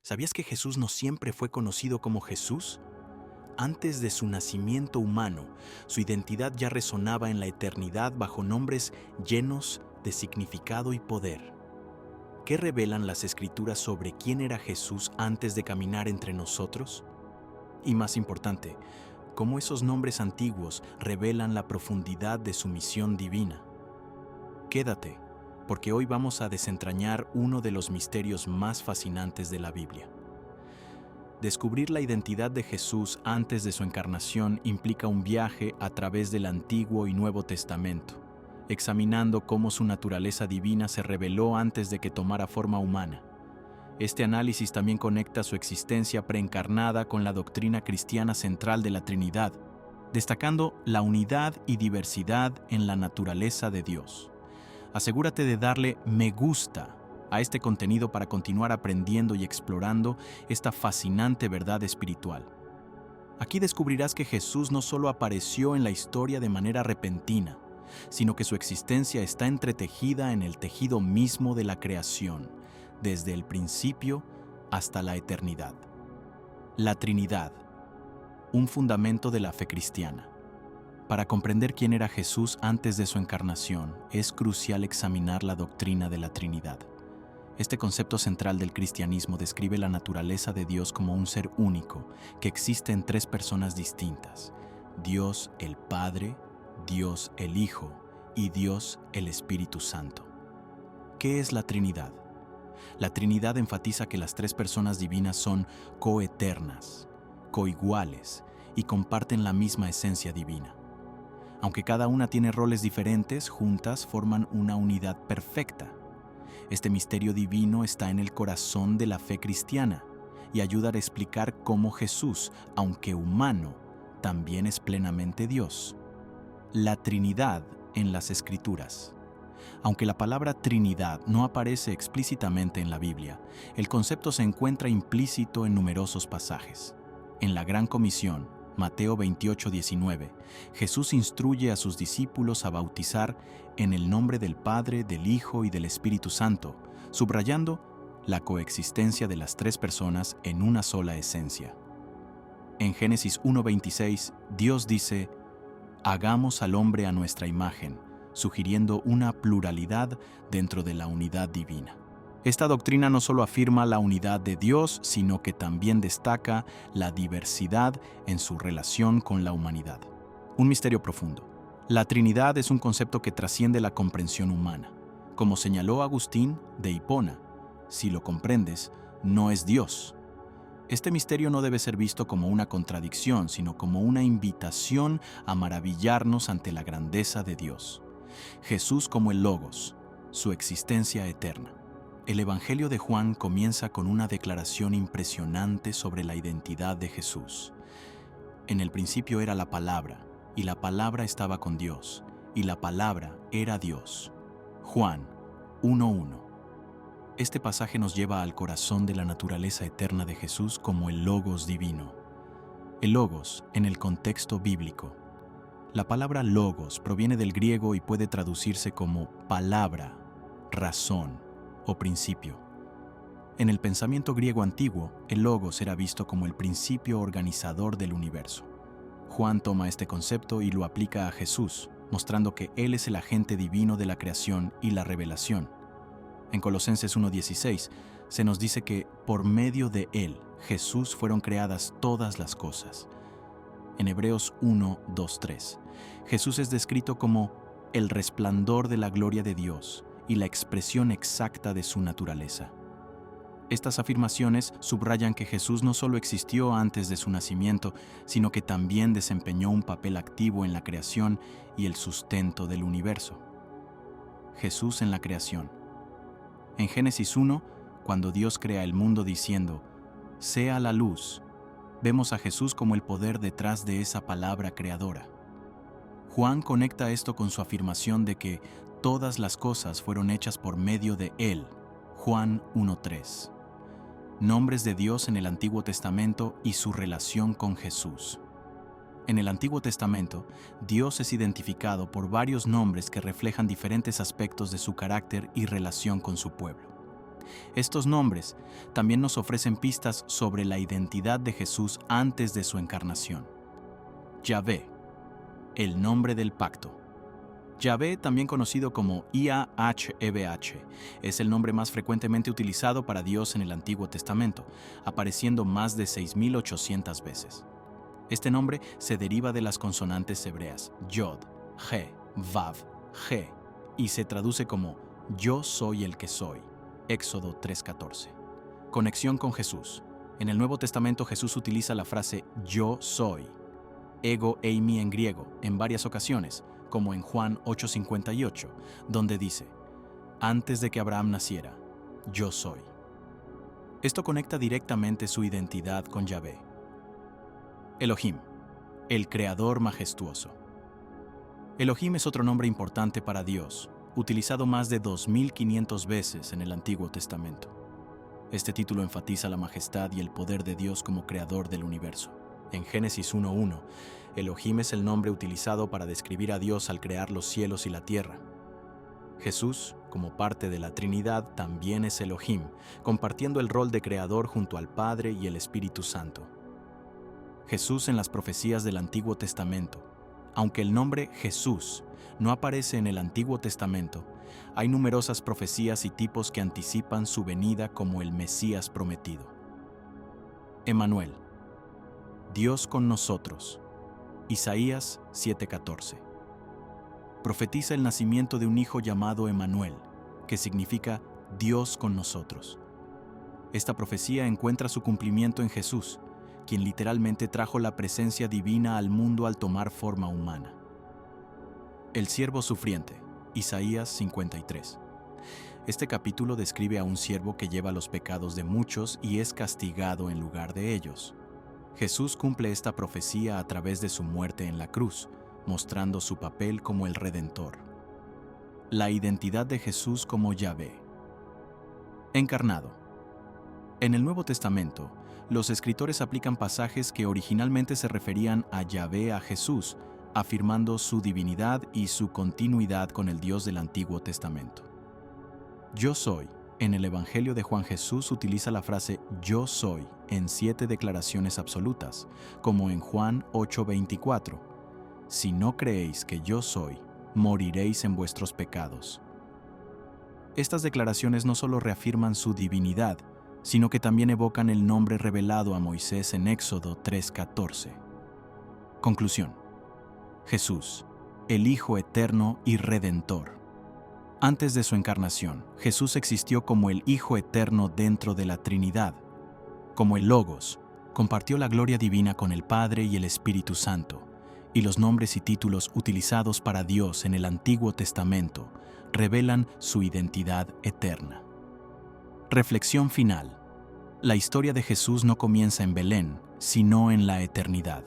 ¿Sabías que Jesús no siempre fue conocido como Jesús? Antes de su nacimiento humano, su identidad ya resonaba en la eternidad bajo nombres llenos de significado y poder. ¿Qué revelan las Escrituras sobre quién era Jesús antes de caminar entre nosotros? Y más importante, ¿cómo esos nombres antiguos revelan la profundidad de su misión divina? Quédate, porque hoy vamos a desentrañar uno de los misterios más fascinantes de la Biblia. Descubrir la identidad de Jesús antes de su encarnación implica un viaje a través del Antiguo y Nuevo Testamento, examinando cómo su naturaleza divina se reveló antes de que tomara forma humana. Este análisis también conecta su existencia preencarnada con la doctrina cristiana central de la Trinidad, destacando la unidad y diversidad en la naturaleza de Dios. Asegúrate de darle me gusta a este contenido para continuar aprendiendo y explorando esta fascinante verdad espiritual. Aquí descubrirás que Jesús no solo apareció en la historia de manera repentina, sino que su existencia está entretejida en el tejido mismo de la creación, desde el principio hasta la eternidad. La Trinidad, un fundamento de la fe cristiana. Para comprender quién era Jesús antes de su encarnación, es crucial examinar la doctrina de la Trinidad. Este concepto central del cristianismo describe la naturaleza de Dios como un ser único, que existe en tres personas distintas: Dios el Padre, Dios el Hijo y Dios el Espíritu Santo. ¿Qué es la Trinidad? La Trinidad enfatiza que las tres personas divinas son coeternas, coiguales y comparten la misma esencia divina. Aunque cada una tiene roles diferentes, juntas forman una unidad perfecta. Este misterio divino está en el corazón de la fe cristiana y ayuda a explicar cómo Jesús, aunque humano, también es plenamente Dios. La Trinidad en las Escrituras. Aunque la palabra Trinidad no aparece explícitamente en la Biblia, el concepto se encuentra implícito en numerosos pasajes. En la Gran Comisión, Mateo 28:19, Jesús instruye a sus discípulos a bautizar en el nombre del Padre, del Hijo y del Espíritu Santo, subrayando la coexistencia de las tres personas en una sola esencia. En Génesis 1:26, Dios dice: «Hagamos al hombre a nuestra imagen», sugiriendo una pluralidad dentro de la unidad divina. Esta doctrina no solo afirma la unidad de Dios, sino que también destaca la diversidad en su relación con la humanidad. Un misterio profundo. La Trinidad es un concepto que trasciende la comprensión humana. Como señaló Agustín de Hipona, si lo comprendes, no es Dios. Este misterio no debe ser visto como una contradicción, sino como una invitación a maravillarnos ante la grandeza de Dios. Jesús como el Logos, su existencia eterna. El Evangelio de Juan comienza con una declaración impresionante sobre la identidad de Jesús. En el principio era la Palabra, y la Palabra estaba con Dios, y la Palabra era Dios. Juan 1:1. Este pasaje nos lleva al corazón de la naturaleza eterna de Jesús como el Logos divino. El Logos en el contexto bíblico. La palabra Logos proviene del griego y puede traducirse como palabra, razón o principio. En el pensamiento griego antiguo, el Logos era visto como el principio organizador del universo. Juan toma este concepto y lo aplica a Jesús, mostrando que Él es el agente divino de la creación y la revelación. En Colosenses 1:16 se nos dice que por medio de Él, Jesús, fueron creadas todas las cosas. En Hebreos 1:2-3, Jesús es descrito como el resplandor de la gloria de Dios y la expresión exacta de su naturaleza. Estas afirmaciones subrayan que Jesús no solo existió antes de su nacimiento, sino que también desempeñó un papel activo en la creación y el sustento del universo. Jesús en la creación. En Génesis 1, cuando Dios crea el mundo diciendo: «Sea la luz», vemos a Jesús como el poder detrás de esa palabra creadora. Juan conecta esto con su afirmación de que todas las cosas fueron hechas por medio de Él. Juan 1:3. Nombres de Dios en el Antiguo Testamento y su relación con Jesús. En el Antiguo Testamento, Dios es identificado por varios nombres que reflejan diferentes aspectos de su carácter y relación con su pueblo. Estos nombres también nos ofrecen pistas sobre la identidad de Jesús antes de su encarnación. Yahvé, el nombre del pacto. Yahvé, también conocido como Yahweh, es el nombre más frecuentemente utilizado para Dios en el Antiguo Testamento, apareciendo más de 6.800 veces. Este nombre se deriva de las consonantes hebreas Yod, He, Vav, He, y se traduce como Yo soy el que soy. Éxodo 3:14. Conexión con Jesús. En el Nuevo Testamento Jesús utiliza la frase Yo soy, ego eimi en griego, en varias ocasiones, como en Juan 8:58, donde dice, antes de que Abraham naciera, yo soy. Esto conecta directamente su identidad con Yahvé. Elohim, el Creador majestuoso. Elohim es otro nombre importante para Dios, utilizado más de 2.500 veces en el Antiguo Testamento. Este título enfatiza la majestad y el poder de Dios como creador del universo. En Génesis 1:1, Elohim es el nombre utilizado para describir a Dios al crear los cielos y la tierra. Jesús, como parte de la Trinidad, también es Elohim, compartiendo el rol de creador junto al Padre y el Espíritu Santo. Jesús en las profecías del Antiguo Testamento. Aunque el nombre Jesús no aparece en el Antiguo Testamento, hay numerosas profecías y tipos que anticipan su venida como el Mesías prometido. Emmanuel, Dios con nosotros. Isaías 7:14. Profetiza el nacimiento de un hijo llamado Emmanuel, que significa Dios con nosotros. Esta profecía encuentra su cumplimiento en Jesús, quien literalmente trajo la presencia divina al mundo al tomar forma humana. El siervo sufriente, Isaías 53. Este capítulo describe a un siervo que lleva los pecados de muchos y es castigado en lugar de ellos. Jesús cumple esta profecía a través de su muerte en la cruz, mostrando su papel como el Redentor. La identidad de Jesús como Yahvé. Encarnado. En el Nuevo Testamento, los escritores aplican pasajes que originalmente se referían a Yahvé a Jesús, afirmando su divinidad y su continuidad con el Dios del Antiguo Testamento. Yo soy. En el Evangelio de Juan, Jesús utiliza la frase Yo soy en 7 declaraciones absolutas, como en Juan 8:24. Si no creéis que yo soy, moriréis en vuestros pecados. Estas declaraciones no solo reafirman su divinidad, sino que también evocan el nombre revelado a Moisés en Éxodo 3:14. Conclusión. Jesús, el Hijo eterno y Redentor. Antes de su encarnación, Jesús existió como el Hijo eterno dentro de la Trinidad. Como el Logos, compartió la gloria divina con el Padre y el Espíritu Santo, y los nombres y títulos utilizados para Dios en el Antiguo Testamento revelan su identidad eterna. Reflexión final. La historia de Jesús no comienza en Belén, sino en la eternidad.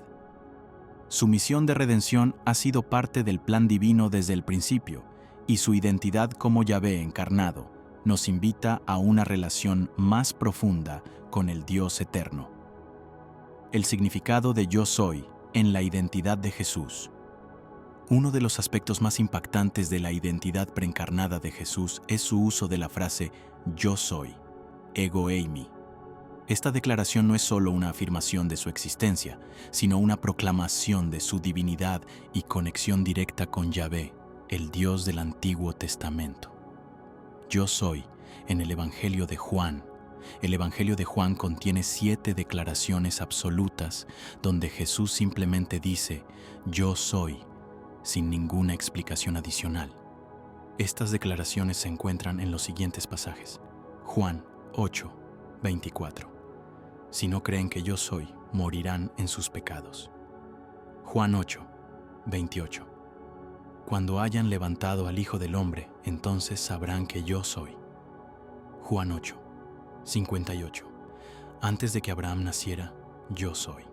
Su misión de redención ha sido parte del plan divino desde el principio, y su identidad como Yahvé encarnado nos invita a una relación más profunda con el Dios eterno. El significado de Yo soy en la identidad de Jesús. Uno de los aspectos más impactantes de la identidad preencarnada de Jesús es su uso de la frase Yo soy, ego eimi. Esta declaración no es solo una afirmación de su existencia, sino una proclamación de su divinidad y conexión directa con Yahvé, el Dios del Antiguo Testamento. Yo soy, en el Evangelio de Juan. El Evangelio de Juan contiene 7 declaraciones absolutas donde Jesús simplemente dice, Yo soy, sin ninguna explicación adicional. Estas declaraciones se encuentran en los siguientes pasajes. Juan 8:24. Si no creen que yo soy, morirán en sus pecados. Juan 8:28. Cuando hayan levantado al Hijo del Hombre, entonces sabrán que yo soy. Juan 8:58. Antes de que Abraham naciera, yo soy.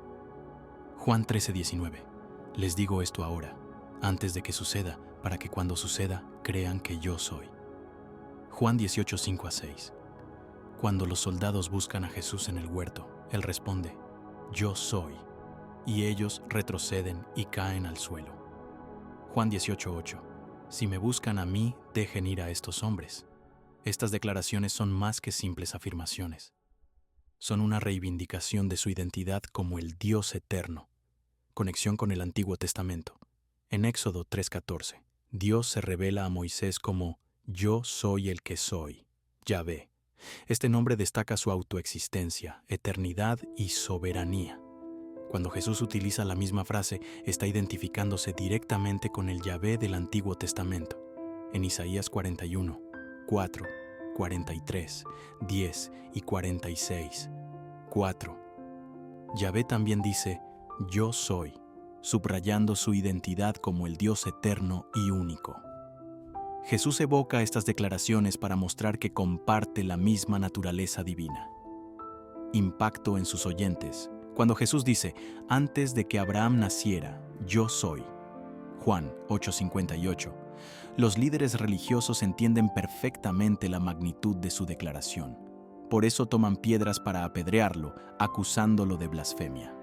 Juan 13:19. Les digo esto ahora, antes de que suceda, para que cuando suceda, crean que yo soy. Juan 18:5-6. Cuando los soldados buscan a Jesús en el huerto, Él responde, yo soy, y ellos retroceden y caen al suelo. Juan 18:8. Si me buscan a mí, dejen ir a estos hombres. Estas declaraciones son más que simples afirmaciones. Son una reivindicación de su identidad como el Dios eterno. Conexión con el Antiguo Testamento. En Éxodo 3:14, Dios se revela a Moisés como Yo soy el que soy, Yahvé. Este nombre destaca su autoexistencia, eternidad y soberanía. Cuando Jesús utiliza la misma frase, está identificándose directamente con el Yahvé del Antiguo Testamento. En Isaías 41, 4, 43, 10 y 46. 4. Yahvé también dice, Yo soy, subrayando su identidad como el Dios eterno y único. Jesús evoca estas declaraciones para mostrar que comparte la misma naturaleza divina. Impacto en sus oyentes. Cuando Jesús dice, antes de que Abraham naciera, yo soy. Juan 8:58. Los líderes religiosos entienden perfectamente la magnitud de su declaración. Por eso toman piedras para apedrearlo, acusándolo de blasfemia.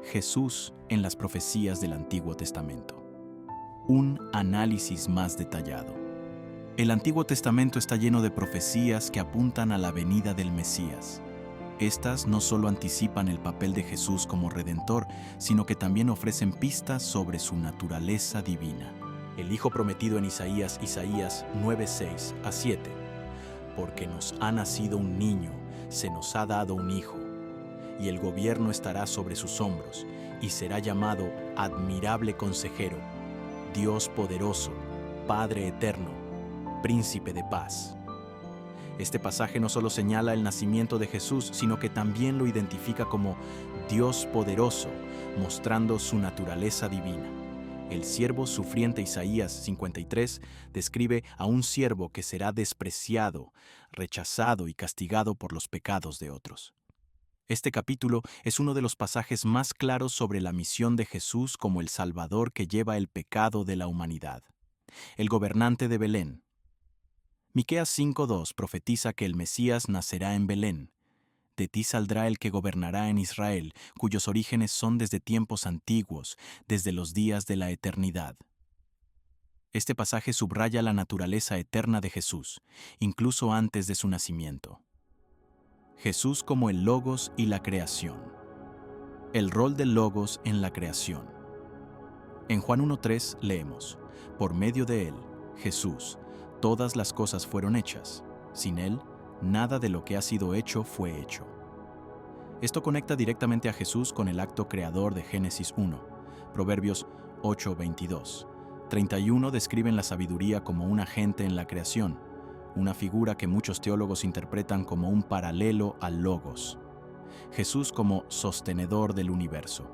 Jesús en las profecías del Antiguo Testamento. Un análisis más detallado. El Antiguo Testamento está lleno de profecías que apuntan a la venida del Mesías. Estas no solo anticipan el papel de Jesús como Redentor, sino que también ofrecen pistas sobre su naturaleza divina. El Hijo prometido en Isaías 9:6 a 7. Porque nos ha nacido un niño, se nos ha dado un hijo, y el gobierno estará sobre sus hombros, y será llamado Admirable Consejero, Dios Poderoso, Padre Eterno, Príncipe de Paz. Este pasaje no solo señala el nacimiento de Jesús, sino que también lo identifica como Dios poderoso, mostrando su naturaleza divina. El siervo sufriente Isaías 53 describe a un siervo que será despreciado, rechazado y castigado por los pecados de otros. Este capítulo es uno de los pasajes más claros sobre la misión de Jesús como el Salvador que lleva el pecado de la humanidad. El gobernante de Belén. Miqueas 5:2 profetiza que el Mesías nacerá en Belén. De ti saldrá el que gobernará en Israel, cuyos orígenes son desde tiempos antiguos, desde los días de la eternidad. Este pasaje subraya la naturaleza eterna de Jesús, incluso antes de su nacimiento. Jesús como el Logos y la creación. El rol del Logos en la creación. En Juan 1:3 leemos, por medio de él, Jesús, todas las cosas fueron hechas. Sin él, nada de lo que ha sido hecho fue hecho. Esto conecta directamente a Jesús con el acto creador de Génesis 1. Proverbios 8:22. 31 describen la sabiduría como un agente en la creación, una figura que muchos teólogos interpretan como un paralelo al Logos. Jesús como sostenedor del universo.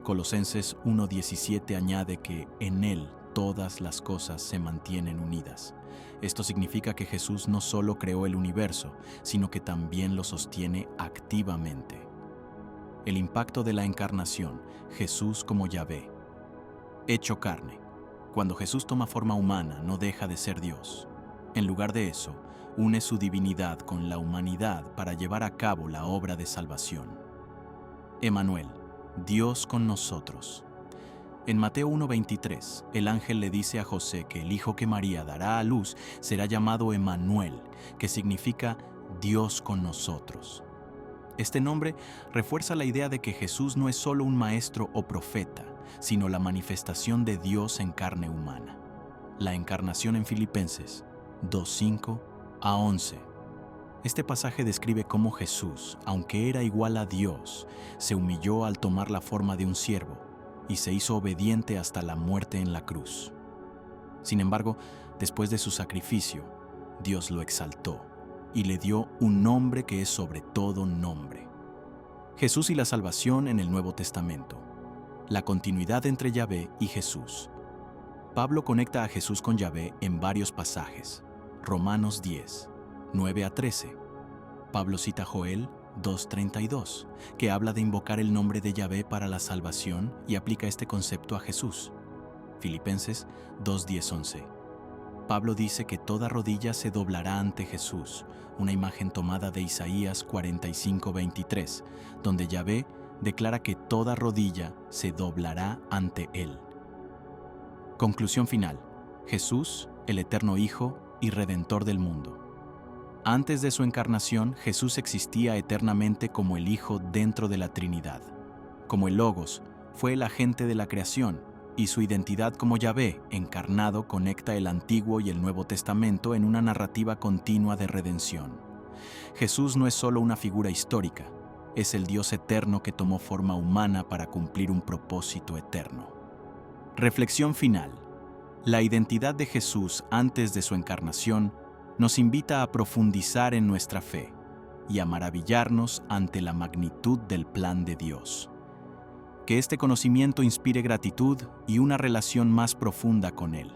Colosenses 1:17 añade que en él todas las cosas se mantienen unidas. Esto significa que Jesús no solo creó el universo, sino que también lo sostiene activamente. El impacto de la encarnación, Jesús como Yahvé. Hecho carne. Cuando Jesús toma forma humana, no deja de ser Dios. En lugar de eso, une su divinidad con la humanidad para llevar a cabo la obra de salvación. Emmanuel, Dios con nosotros. En Mateo 1:23, el ángel le dice a José que el hijo que María dará a luz será llamado Emmanuel, que significa Dios con nosotros. Este nombre refuerza la idea de que Jesús no es solo un maestro o profeta, sino la manifestación de Dios en carne humana. La encarnación en Filipenses 2:5 a 11. Este pasaje describe cómo Jesús, aunque era igual a Dios, se humilló al tomar la forma de un siervo y se hizo obediente hasta la muerte en la cruz. Sin embargo, después de su sacrificio, Dios lo exaltó y le dio un nombre que es sobre todo nombre. Jesús y la salvación en el Nuevo Testamento. La continuidad entre Yahvé y Jesús. Pablo conecta a Jesús con Yahvé en varios pasajes. Romanos 10, 9 a 13. Pablo cita Joel 2:32, que habla de invocar el nombre de Yahvé para la salvación y aplica este concepto a Jesús. Filipenses 2:10-11. Pablo dice que toda rodilla se doblará ante Jesús, una imagen tomada de Isaías 45:23, donde Yahvé declara que toda rodilla se doblará ante él. Conclusión final. Jesús, el eterno Hijo y Redentor del mundo. Antes de su encarnación, Jesús existía eternamente como el Hijo dentro de la Trinidad. Como el Logos, fue el agente de la creación, y su identidad como Yahvé, encarnado, conecta el Antiguo y el Nuevo Testamento en una narrativa continua de redención. Jesús no es solo una figura histórica, es el Dios eterno que tomó forma humana para cumplir un propósito eterno. Reflexión final. La identidad de Jesús antes de su encarnación nos invita a profundizar en nuestra fe y a maravillarnos ante la magnitud del plan de Dios. Que este conocimiento inspire gratitud y una relación más profunda con Él.